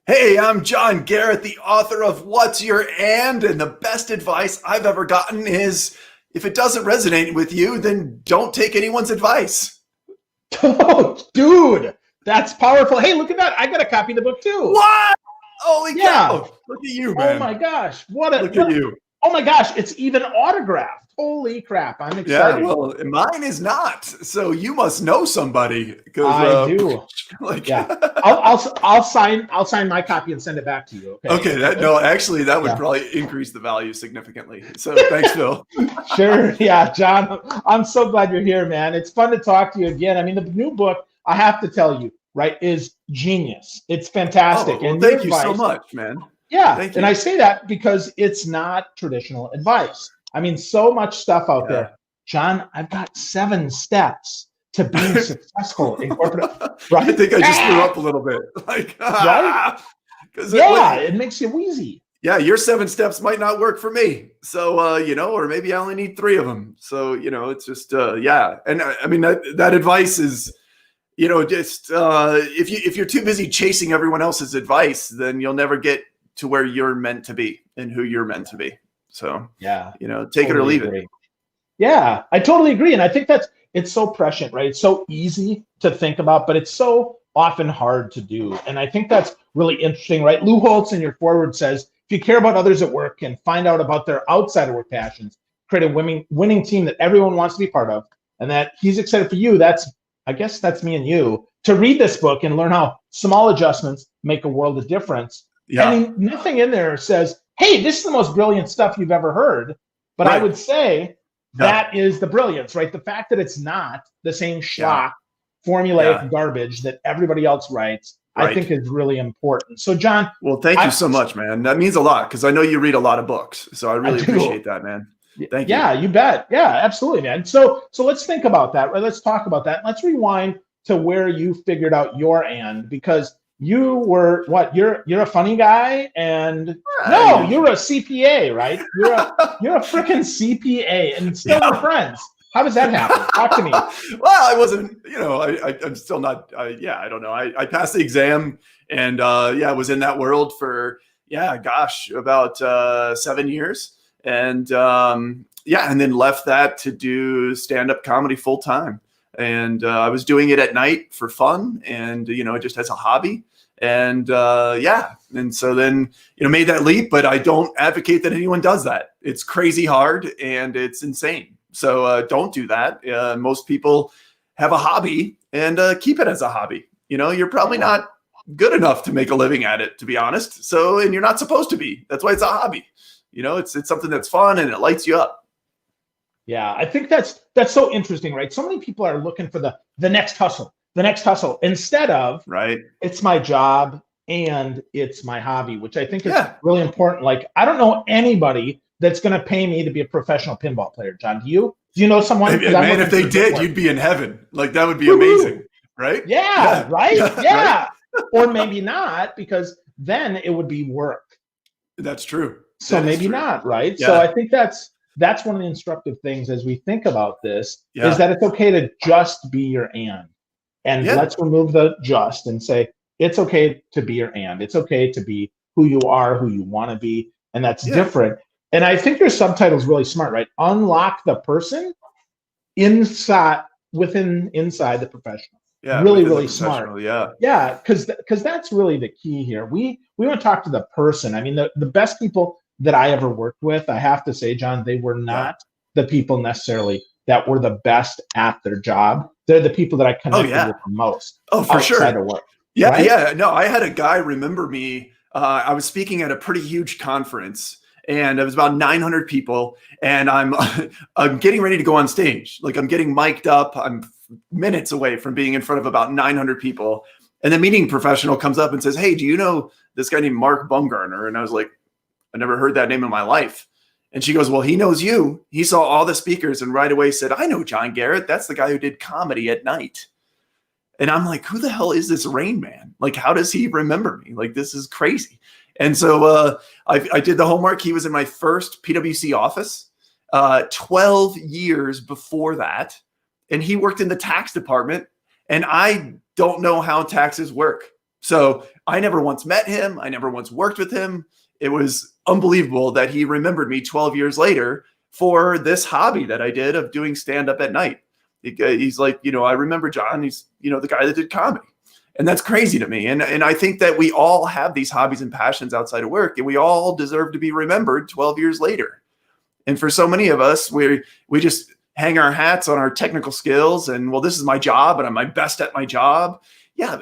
Hey, I'm John Garrett, the author of What's Your And the best advice I've ever gotten is if it doesn't resonate with you, then don't take anyone's advice. Oh, dude, that's powerful. Hey, look at that. I got a copy of the book too. What? Holy Yeah. cow. Look at you, Oh man. my gosh. Look at you. Oh my gosh. It's even autographed. Holy crap. I'm Yeah, excited. well, mine is not. So you must know somebody because I do. like Yeah. I'll sign my copy and send it back to you. Okay. Okay, actually that would Yeah. probably increase the value significantly. So thanks, Phil. Sure. Yeah, John, I'm so glad you're here, man. It's fun to talk to you again. I mean, the new book, I have to tell you, right, is genius. It's fantastic. Oh, well, And thank your you so advice, much, man. yeah, Thank and you. I say that because it's not traditional advice. I mean, so much stuff out Yeah. there. John, I've got 7 steps to being successful in corporate, right? I think I just threw up a little bit. Like, Right? because Yeah, it makes you wheezy. yeah, your 7 steps might not work for me. So, or maybe I only need 3 of them. So, it's just, yeah. And I mean, that advice is, just if you're too busy chasing everyone else's advice, then you'll never get to where you're meant to be and who you're meant to be. So, Yeah, take it or totally leave agree. it. Yeah, I totally agree. And I think it's so prescient, right? It's so easy to think about, but it's so often hard to do. And I think that's really interesting, right? Lou Holtz in your forward says, if you care about others at work and find out about their outside of work passions, create a winning team that everyone wants to be part of, and that he's excited for you. I guess that's me and you to read this book and learn how small adjustments make a world of difference. Yeah. And nothing in there says, hey, this is the most brilliant stuff you've ever heard. But I Right. would say Yeah. that is the brilliance, right? The fact that it's not the same schlock, formulaic garbage that everybody else writes, I think is really important. So, John. Well, thank you so much, man. That means a lot because I know you read a lot of books. So I really appreciate that, man. Thank you. Yeah, you bet. Yeah, absolutely, man. So let's think about that, right? Let's talk about that. Let's rewind to where you figured out your and, because you were what? You're a funny guy, and no, you're a CPA, right? You're a freaking CPA, and still we're friends. How does that happen? Talk to me. Well, I wasn't, I'm still not, I don't know. I passed the exam and, I was in that world for, about 7 years. And, and then left that to do stand-up comedy full time. And I was doing it at night for fun and, just as a hobby. And and so then, made that leap, but I don't advocate that anyone does that. It's crazy hard and it's insane. So don't do that. Most people have a hobby and keep it as a hobby. You're probably not good enough to make a living at it, to be honest. So, and you're not supposed to be. That's why it's a hobby. It's something that's fun and it lights you up. Yeah, I think that's so interesting, right? So many people are looking for the next hustle, instead of it's my job and it's my hobby, which I think is really important. Like, I don't know anybody that's going to pay me to be a professional pinball player. John, do you? Do you know someone? Man, if they did, you'd be in heaven. Like, that would be amazing, right? Yeah, right? Yeah. Or maybe not, because then it would be work. That's true. So maybe not, right? Yeah. So I think that's one of the instructive things as we think about this is that it's okay to just be your and let's remove the just and say it's okay to be your and. It's okay to be who you are, who you want to be, and that's different. And I think your subtitle is really smart, right? Unlock the person inside the professional. Yeah, really smart. Yeah, because that's really the key here. We want to talk to the person. I mean, the best people that I ever worked with, I have to say, John, they were not the people necessarily that were the best at their job. They're the people that I connected with the most. Oh, for sure. Outside of work. Yeah, right? Yeah. No, I had a guy remember me. I was speaking at a pretty huge conference. And it was about 900 people, and I'm getting ready to go on stage. Like, I'm getting mic'd up. I'm minutes away from being in front of about 900 people. And the meeting professional comes up and says, "Hey, do you know this guy named Mark Bumgarner?" And I was like, "I never heard that name in my life." And she goes, "Well, he knows you. He saw all the speakers and right away said, 'I know John Garrett. That's the guy who did comedy at night.'" And I'm like, who the hell is this Rain Man? Like, how does he remember me? Like, this is crazy. And so I did the homework. He was in my first PwC office 12 years before that. And he worked in the tax department. And I don't know how taxes work. So I never once met him. I never once worked with him. It was unbelievable that he remembered me 12 years later for this hobby that I did of doing stand-up at night. He's like, I remember John. He's, the guy that did comedy. And that's crazy to me. And I think that we all have these hobbies and passions outside of work, and we all deserve to be remembered 12 years later. And for so many of us, we just hang our hats on our technical skills and, well, this is my job and I'm my best at my job. Yeah.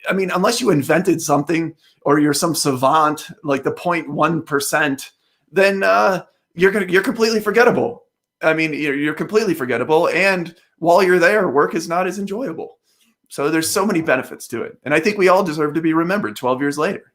I mean, unless you invented something or you're some savant, like the 0.1%, then you're completely forgettable. I mean, you're completely forgettable. And while you're there, work is not as enjoyable. So there's so many benefits to it. And I think we all deserve to be remembered 12 years later.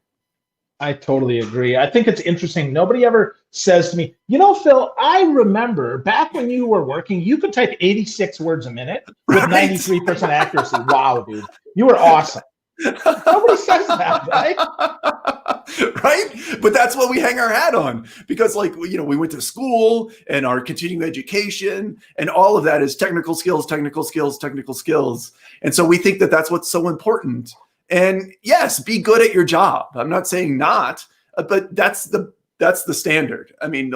I totally agree. I think it's interesting. Nobody ever says to me, Phil, I remember back when you were working, you could type 86 words a minute with 93% accuracy. Wow, dude. You were awesome. Nobody says that, right? Right? But that's what we hang our hat on, because we went to school and our continuing education and all of that is technical skills. And so we think that that's what's so important. And yes, be good at your job. I'm not saying not, but that's the standard. I mean,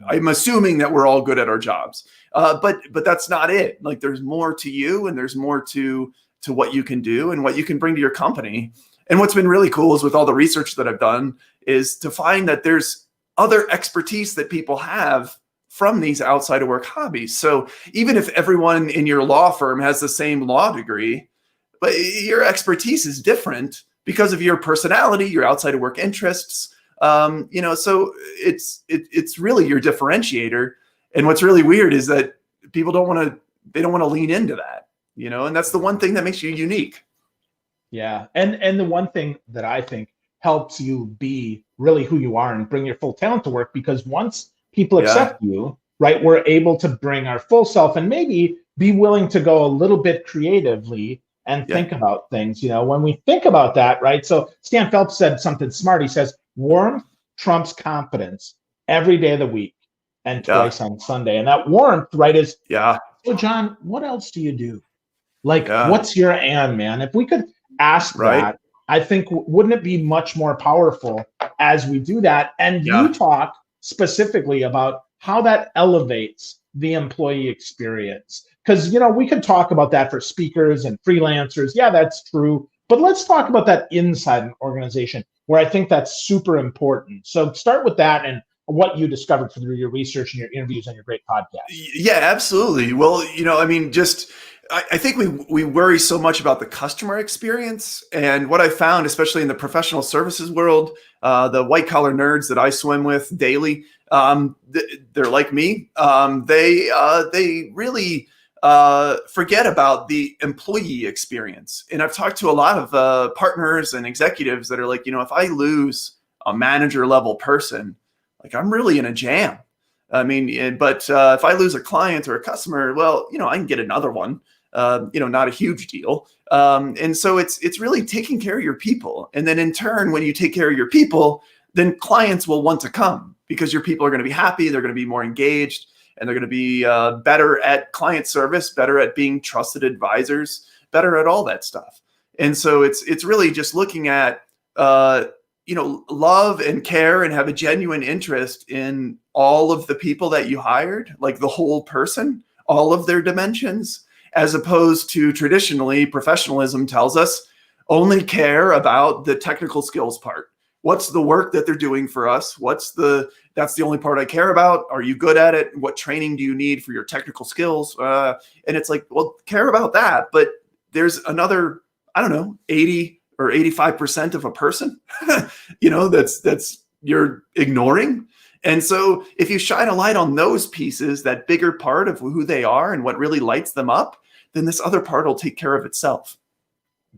I'm assuming that we're all good at our jobs, but that's not it. Like, there's more to you, and there's more to what you can do and what you can bring to your company. And what's been really cool is, with all the research that I've done, is to find that there's other expertise that people have from these outside of work hobbies. So even if everyone in your law firm has the same law degree, but your expertise is different because of your personality, your outside of work interests. So it's really your differentiator. And what's really weird is that people don't want to lean into that, and that's the one thing that makes you unique. Yeah. And the one thing that I think helps you be really who you are and bring your full talent to work, because once people accept you, right, we're able to bring our full self and maybe be willing to go a little bit creatively and think about things, when we think about that, right? So Stan Phelps said something smart. He says, warmth trumps competence every day of the week and twice on Sunday. And that warmth, right, is, so John, what else do you do? What's your man? If we could ask that, I think, wouldn't it be much more powerful as we do that? And you talk specifically about how that elevates the employee experience. Because, we could talk about that for speakers and freelancers. Yeah, that's true. But let's talk about that inside an organization, where I think that's super important. So start with that and what you discovered through your research and your interviews and your great podcast. Yeah, absolutely. Well, I think we worry so much about the customer experience. And what I found, especially in the professional services world, the white collar nerds that I swim with daily, they're like me. They really forget about the employee experience. And I've talked to a lot of partners and executives that are like, if I lose a manager level person, I'm really in a jam. I mean, but if I lose a client or a customer, well, I can get another one. Not a huge deal. And so it's really taking care of your people. And then in turn, when you take care of your people, then clients will want to come, because your people are going to be happy. They're going to be more engaged, and they're going to be better at client service, better at being trusted advisors, better at all that stuff. And so it's really just looking at, love and care and have a genuine interest in all of the people that you hired, like the whole person, all of their dimensions, as opposed to traditionally professionalism tells us only care about the technical skills part. What's the work that they're doing for us? That's the only part I care about. Are you good at it? What training do you need for your technical skills? And it's like, well, care about that. But there's another, 80 or 85% of a person, that's you're ignoring. And so if you shine a light on those pieces, that bigger part of who they are and what really lights them up, then this other part will take care of itself.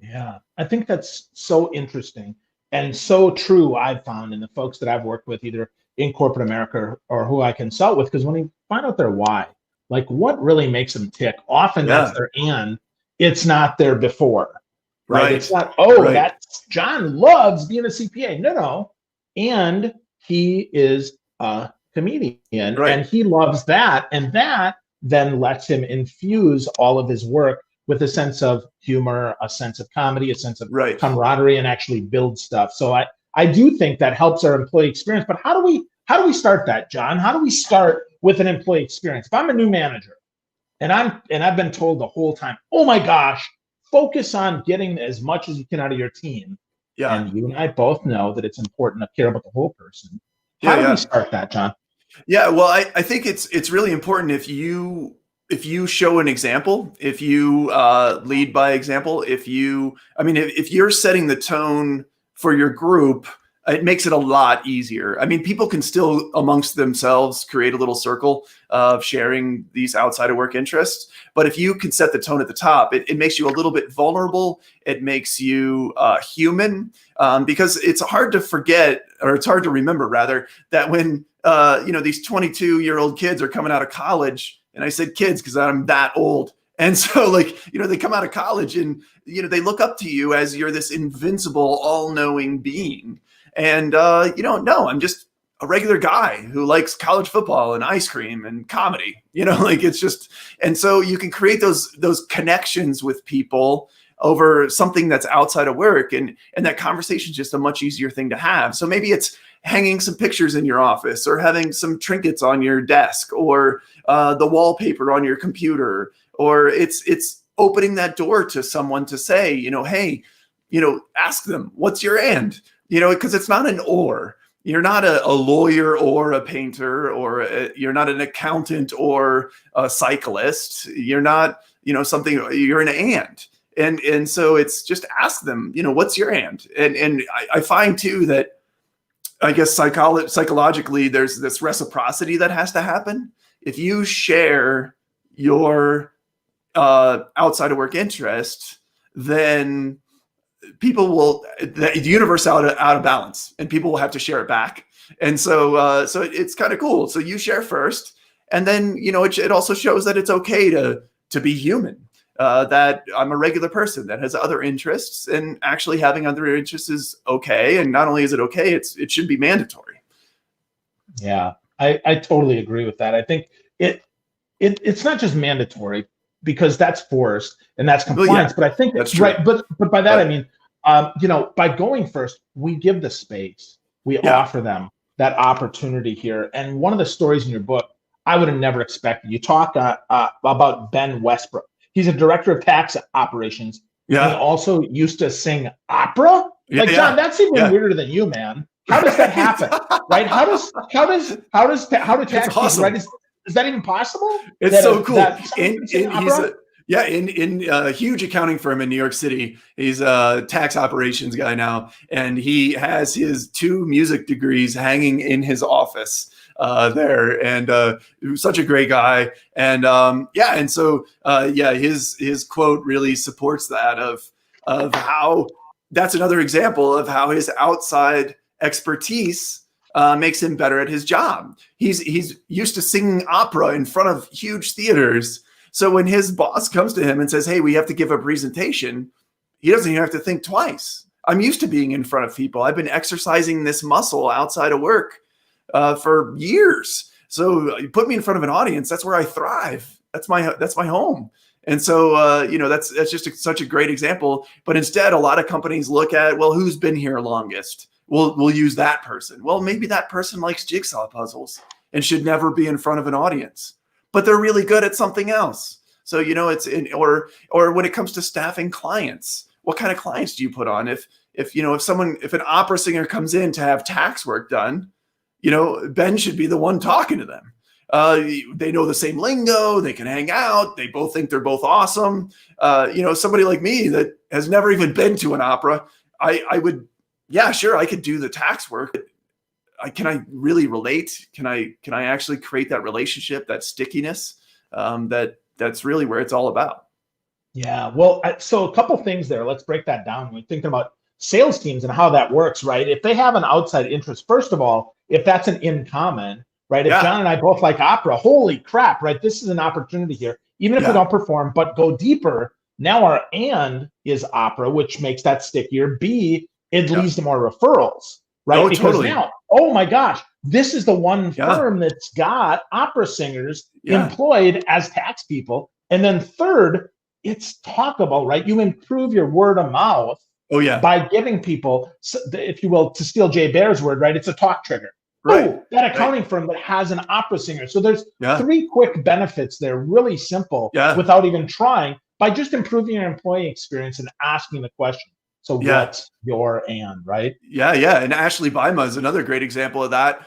Yeah, I think that's so interesting and so true. I've found in the folks that I've worked with, either in corporate America or who I consult with, because when you find out their why, what really makes them tick, often that's their and, it's not their before, right? It's not, that's John loves being a CPA. No. And he is a comedian and he loves that. And that then lets him infuse all of his work with a sense of humor, a sense of comedy, a sense of Right. camaraderie, and actually build stuff. So I do think that helps our employee experience. But how do we start that, John? How do we start with an employee experience? If I'm a new manager and I've been told the whole time, oh my gosh, focus on getting as much as you can out of your team. Yeah. And you and I both know that it's important to care about the whole person. How do we start that, John? Yeah, well, I think it's really important if you show an example, if you lead by example, if you're setting the tone for your group, it makes it a lot easier. I mean, people can still amongst themselves create a little circle of sharing these outside of work interests. But if you can set the tone at the top, it makes you a little bit vulnerable. It makes you human, because it's hard to forget, or it's hard to remember rather, that when these 22-year-old kids are coming out of college, and I said kids because I'm that old. And so they come out of college and, they look up to you as you're this invincible, all-knowing being. And, no, I'm just a regular guy who likes college football and ice cream and comedy, it's just, and so you can create those connections with people over something that's outside of work. And that conversation is just a much easier thing to have. So maybe it's hanging some pictures in your office, or having some trinkets on your desk, or the wallpaper on your computer, or it's opening that door to someone to say, hey, ask them, what's your and, because it's not an or. You're not a lawyer or a painter, or you're not an accountant or a cyclist. You're not, you're an and so it's just ask them, what's your and I find too that, I guess psychologically, there's this reciprocity that has to happen. If you share your outside of work interest, then the universe out of balance, and people will have to share it back. And so it's kind of cool. So you share first, and then it also shows that it's okay to be human. That I'm a regular person that has other interests, and actually having other interests is okay. And not only is it okay, it should be mandatory. Yeah, I totally agree with that. I think it's not just mandatory, because that's forced and that's compliance. But I think that's true. Right. But by that, I mean, by going first, we give the space, we offer them that opportunity here. And one of the stories in your book, I would have never expected. You talk about Ben Westbrook. He's a director of tax operations. Yeah. And he also used to sing opera. John, that's even weirder than you, man. How does that happen? Right? How do tax awesome. Right? Is that even possible? It's so cool. In a huge accounting firm in New York City. He's a tax operations guy now, and he has his 2 music degrees hanging in his office there, and such a great guy. And his quote really supports that of how that's another example of how his outside expertise makes him better at his job. He's used to singing opera in front of huge theaters. So when his boss comes to him and says, hey, we have to give a presentation, he doesn't even have to think twice. I'm used to being in front of people. I've been exercising this muscle outside of work for years. So you put me in front of an audience, that's where I thrive. That's my home. And so, that's just such a great example. But instead, a lot of companies look at, well, who's been here longest? We'll use that person. Well, maybe that person likes jigsaw puzzles and should never be in front of an audience, but they're really good at something else. So, or when it comes to staffing clients, what kind of clients do you put on? If an opera singer comes in to have tax work done, Ben should be the one talking to them. They know the same lingo, they can hang out, they both think they're both awesome. Somebody like me that has never even been to an opera, I would, yeah, sure, I could do the tax work. Can I really relate? Can I actually create that relationship, that stickiness? That's really where it's all about. Yeah, well, so a couple things there. Let's break that down. When we're thinking about sales teams and how that works, right? If they have an outside interest, first of all, if that's an in common, right? If John and I both like opera, holy crap, right? This is an opportunity here. Even if we don't perform, but go deeper, now our and is opera, which makes that stickier. B, it leads to more referrals, right? Because now, oh my gosh, this is the one firm that's got opera singers employed as tax people. And then third, it's talkable, right? You improve your word of mouth by giving people, if you will, to steal Jay Baer's word, right? It's a talk trigger. Right. Oh, that accounting firm that has an opera singer. So there's 3 quick benefits there, really simple, without even trying, by just improving your employee experience and asking the question. So what's your and, right? Yeah. And Ashley Bima is another great example of that,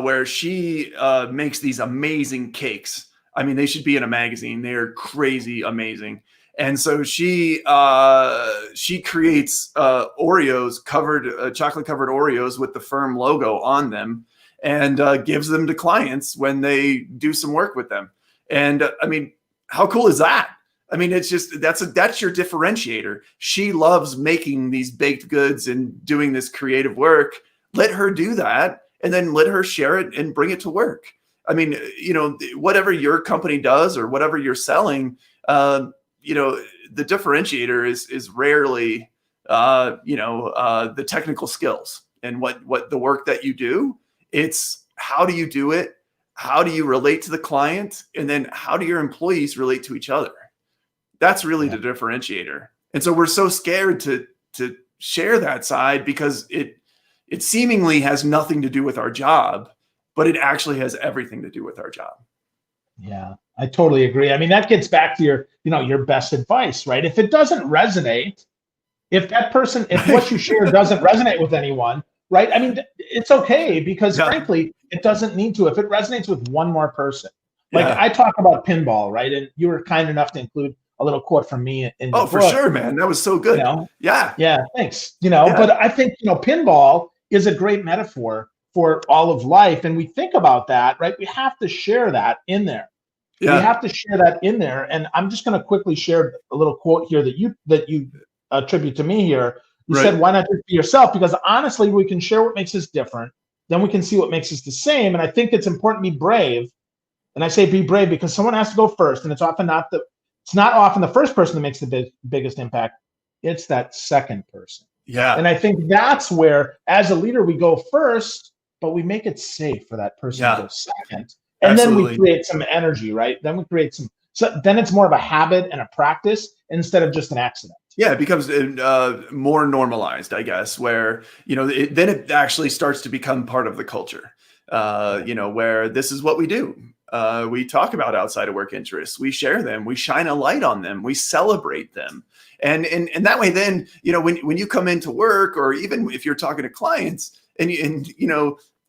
where she makes these amazing cakes. I mean, they should be in a magazine. They're crazy amazing. And so she creates Oreos chocolate covered Oreos with the firm logo on them, and gives them to clients when they do some work with them. And I mean, how cool is that? I mean, it's just, that's your differentiator. She loves making these baked goods and doing this creative work. Let her do that, and then let her share it and bring it to work. I mean, whatever your company does or whatever you're selling, the differentiator is rarely, the technical skills and what the work that you do. It's how do you do it? How do you relate to the client? And then how do your employees relate to each other? That's really the differentiator. And so we're so scared to share that side, because it seemingly has nothing to do with our job, but it actually has everything to do with our job. Yeah, I totally agree. I mean, that gets back to your best advice, right? If it doesn't resonate, if what you share doesn't resonate with anyone, right? I mean, it's okay, because frankly, it doesn't need to. If it resonates with one more person, like I talk about pinball, right? And you were kind enough to include a little quote from me in the book. For sure, man. That was so good. Yeah, thanks. But I think, pinball is a great metaphor for all of life. And we think about that, right? We have to share that in there. Yeah. We have to share that in there. And I'm just going to quickly share a little quote here that you attribute to me here. You said, why not just be yourself? Because honestly, we can share what makes us different. Then we can see what makes us the same. And I think it's important to be brave. And I say be brave because someone has to go first. And it's not often the first person that makes the biggest impact. It's that second person. Yeah. And I think that's where, as a leader, we go first, but we make it safe for that person to go second. And then we create some energy, right? Then we create then it's more of a habit and a practice instead of just an accident. Yeah, it becomes more normalized, I guess, where, then it actually starts to become part of the culture, where this is what we do. We talk about outside of work interests. We share them. We shine a light on them. We celebrate them. And that way, then, when you come into work, or even if you're talking to clients and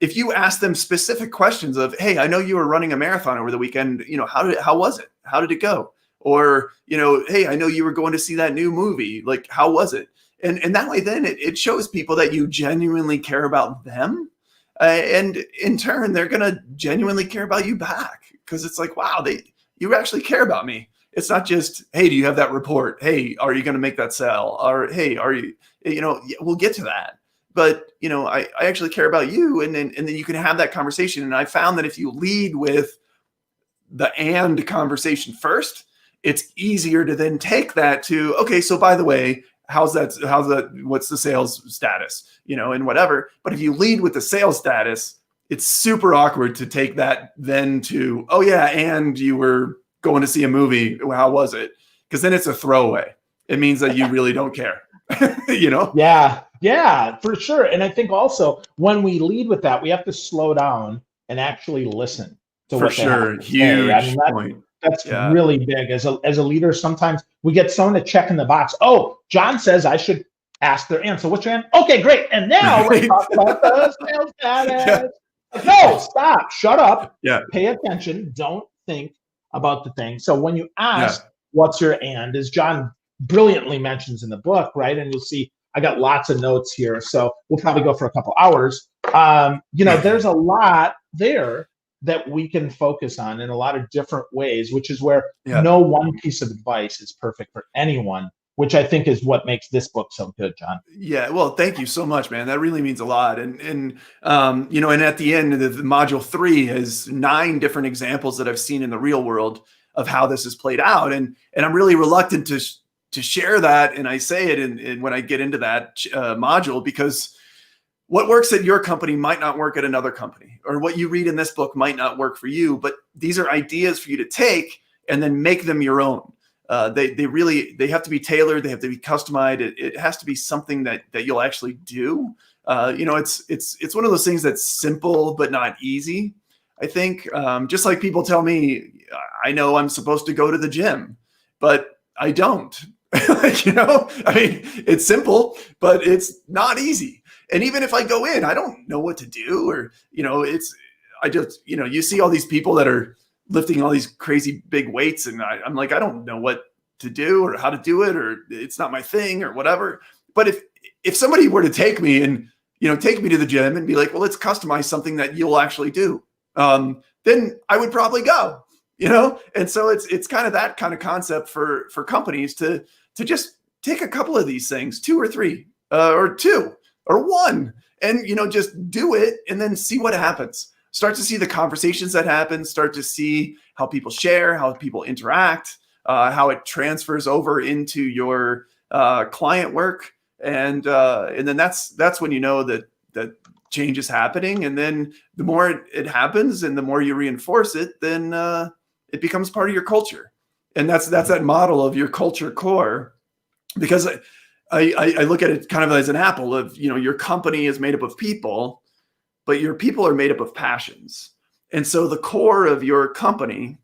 if you ask them specific questions of, hey, I know you were running a marathon over the weekend, how was it? How did it go? Or, hey, I know you were going to see that new movie. Like, how was it? And that way, then it shows people that you genuinely care about them. And in turn, they're going to genuinely care about you back, because it's like, wow, you actually care about me. It's not just, hey, do you have that report? Hey, are you going to make that sale? Or, hey, are you, we'll get to that. But, I actually care about you. And then you can have that conversation. And I found that if you lead with the and conversation first, it's easier to then take that to, okay, so by the way, how's that, what's the sales status, and whatever. But if you lead with the sales status, it's super awkward to take that then to, oh yeah, and you were going to see a movie. How was it? Because then it's a throwaway. It means that you really don't care, Yeah, for sure. And I think also when we lead with that, we have to slow down and actually listen to what they have to say. I mean, point. That's really big. As a leader, sometimes we get someone to check in the box. Oh, John says I should ask their answer. What's your answer? Okay, great. And now we're talking about the sales status. No, stop. Shut up. Yeah. Pay attention. Don't think about the thing. So when you ask, what's your and, as John brilliantly mentions in the book, right? And you'll see I got lots of notes here. So we'll probably go for a couple hours. There's a lot there that we can focus on in a lot of different ways, which is where no one piece of advice is perfect for anyone, which I think is what makes this book so good, John. Yeah. Well, thank you so much, man. That really means a lot. And at the end, the module 3 has 9 different examples that I've seen in the real world of how this is played out. And I'm really reluctant to share that. And I say it in when I get into that module, because what works at your company might not work at another company, or what you read in this book might not work for you, but these are ideas for you to take and then make them your own. They have to be tailored. They have to be customized. It has to be something that you'll actually do. It's one of those things that's simple but not easy. I think just like people tell me, I know I'm supposed to go to the gym, but I don't. I mean, it's simple, but it's not easy. And even if I go in, I don't know what to do, or you see all these people that are lifting all these crazy big weights, and I'm like, I don't know what to do or how to do it, or it's not my thing or whatever. But if somebody were to take me and take me to the gym and be like, well, let's customize something that you'll actually do, then I would probably go. And so it's kind of that kind of concept for companies to just take a couple of these things, 2 or 3, or 2 or 1, and just do it, and then see what happens. Start to see the conversations that happen. Start to see how people share, how people interact, how it transfers over into your client work, and then that's when you know that change is happening. And then the more it happens, and the more you reinforce it, then it becomes part of your culture. And that's that model of your culture core, because I look at it kind of as an apple of, your company is made up of people, but your people are made up of passions. And so the core of your company,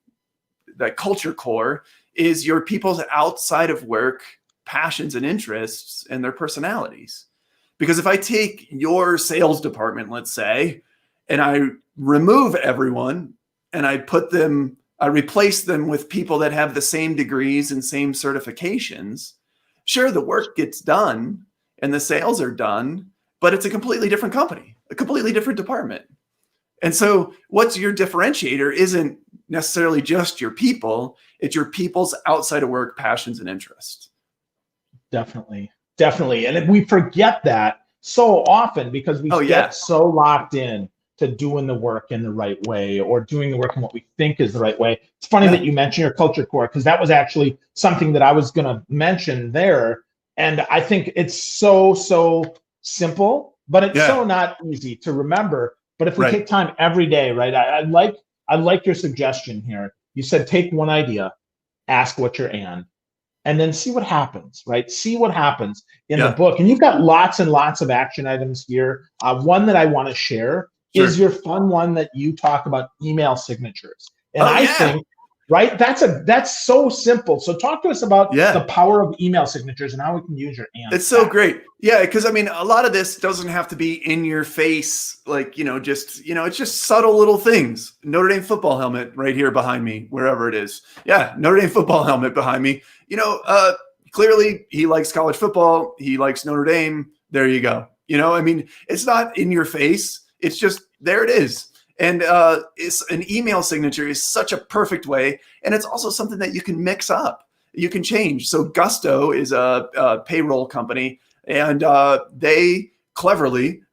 that culture core, is your people's outside of work passions and interests and their personalities. Because if I take your sales department, let's say, and I remove everyone and I replace them with people that have the same degrees and same certifications, sure, the work gets done and the sales are done, but it's a completely different company, a completely different department. And so what's your differentiator isn't necessarily just your people, it's your people's outside of work passions and interests. Definitely. And we forget that so often because we get so locked in to doing the work in the right way, or doing the work in what we think is the right way. It's funny that you mentioned your culture core, because that was actually something that I was going to mention there. And I think it's so simple, but it's so not easy to remember. But if we take time every day, right? I like your suggestion here. You said take one idea, ask what you're and then see what happens, right? See what happens in the book. And you've got lots and lots of action items here. One that I want to share is your fun one that you talk about, email signatures. And I think, right, that's so simple. So talk to us about the power of email signatures and how we can use your and. It's so great. Yeah, because I mean, a lot of this doesn't have to be in your face, like, it's just subtle little things. Notre Dame football helmet right here behind me, wherever it is. Yeah, Notre Dame football helmet behind me. Clearly he likes college football. He likes Notre Dame. There you go. I mean, it's not in your face. It's just, there it is. And it's an email signature is such a perfect way. And it's also something that you can mix up. You can change. So Gusto is a payroll company, and they cleverly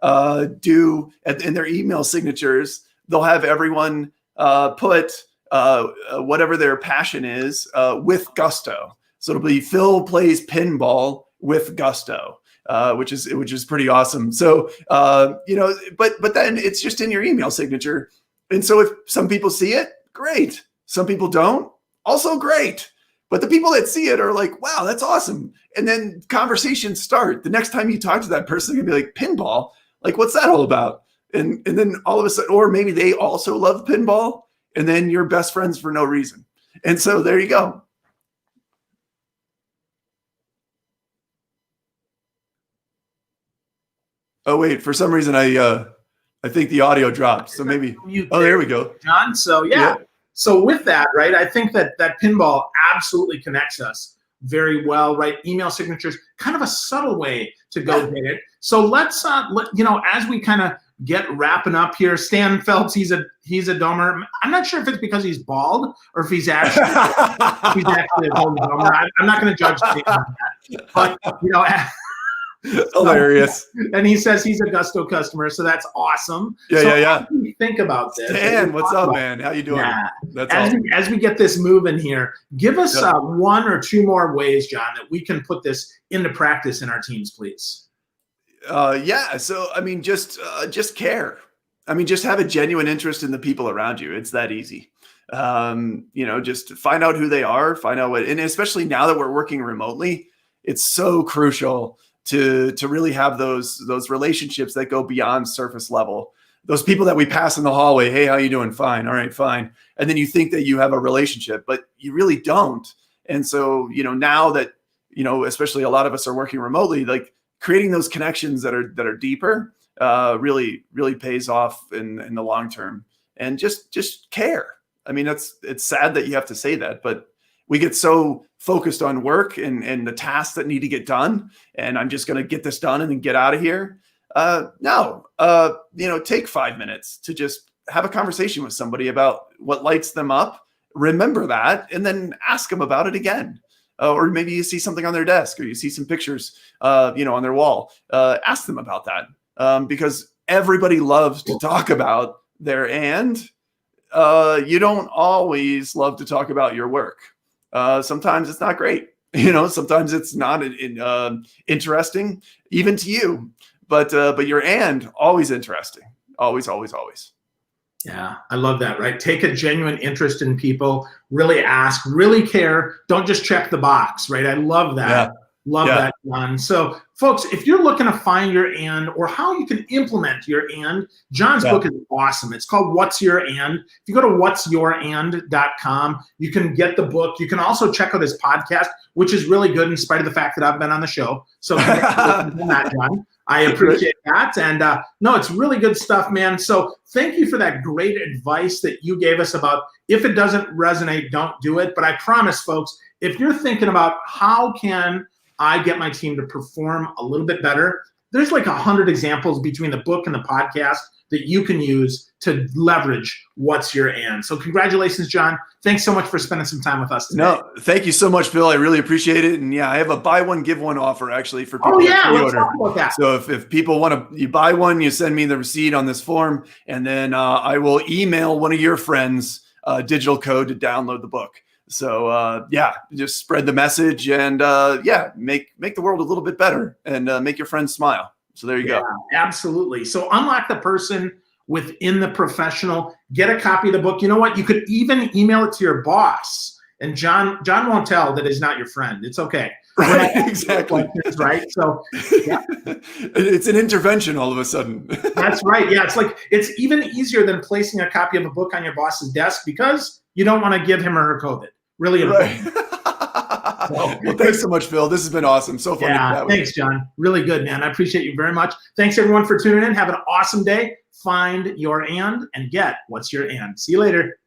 do in their email signatures, they'll have everyone put whatever their passion is with Gusto. So it'll be Phil plays pinball with Gusto. Which is pretty awesome. So, but then it's just in your email signature. And so if some people see it, great. Some people don't, also great. But the people that see it are like, wow, that's awesome. And then conversations start. The next time you talk to that person, you're gonna be like, pinball? Like, what's that all about? And then all of a sudden, or maybe they also love pinball, and then you're best friends for no reason. And so there you go. Oh, wait, for some reason, I think the audio dropped. So maybe, there we go. John, so So with that, right, I think that pinball absolutely connects us very well, right? Email signatures, kind of a subtle way to go get it. So let's, as we kind of get wrapping up here, Stan Phelps, he's a domer. I'm not sure if it's because he's bald or if he's actually, a domer. I'm not going to judge Stan on that. But, hilarious. And he says he's a Gusto customer, so that's awesome. Yeah. How do you think about this? Dan, what's up, man? How you doing? Yeah. That's awesome. As we get this moving here, give us 1 or 2 more ways, John, that we can put this into practice in our teams, please. So I mean, just care. I mean, just have a genuine interest in the people around you. It's that easy. Just find out who they are, find out and especially now that we're working remotely, it's so crucial to really have those relationships that go beyond surface level. Those people that we pass in the hallway, hey, how you doing? Fine. All right, fine. And then you think that you have a relationship, but you really don't. And so, now that, especially a lot of us are working remotely, like creating those connections that are deeper, really, really pays off in the long term. And just care. I mean, it's sad that you have to say that, but we get so focused on work and the tasks that need to get done. And I'm just going to get this done and then get out of here. No, take 5 minutes to just have a conversation with somebody about what lights them up. Remember that, and then ask them about it again. Or maybe you see something on their desk, or you see some pictures, on their wall. Ask them about that, because everybody loves to talk about their you don't always love to talk about your work. Sometimes it's not great. Sometimes it's not interesting, even to you. But your always interesting. Always, always, always. Yeah, I love that, right? Take a genuine interest in people, really ask, really care. Don't just check the box, right? I love that. Yeah. Love that, John. So, folks, if you're looking to find your and or how you can implement your and, John's book is awesome. It's called What's Your And. If you go to what'syourand.com, you can get the book. You can also check out his podcast, which is really good in spite of the fact that I've been on the show. So, that, John. I appreciate that. And no, it's really good stuff, man. So thank you for that great advice that you gave us about if it doesn't resonate, don't do it. But I promise, folks, if you're thinking about how can I get my team to perform a little bit better, there's like 100 examples between the book and the podcast that you can use to leverage What's Your And. So congratulations, John. Thanks so much for spending some time with us today. No, thank you so much, Bill. I really appreciate it. And yeah, I have a buy one, give one offer actually for people. Oh yeah, let's talk about that. So if people you buy one, you send me the receipt on this form, and then I will email one of your friends digital code to download the book. So just spread the message and make the world a little bit better and make your friends smile. So there you go. Absolutely. So unlock the person within the professional. Get a copy of the book. You know what? You could even email it to your boss. And John won't tell that he's not your friend. It's okay. Right, exactly. Right. So it's an intervention all of a sudden. That's right. Yeah. It's even easier than placing a copy of a book on your boss's desk because you don't want to give him or her COVID. Really important. Right. Well, thanks so much, Phil. This has been awesome. So fun. Yeah, thanks, John. Really good, man. I appreciate you very much. Thanks, everyone, for tuning in. Have an awesome day. Find your and get what's your and. See you later.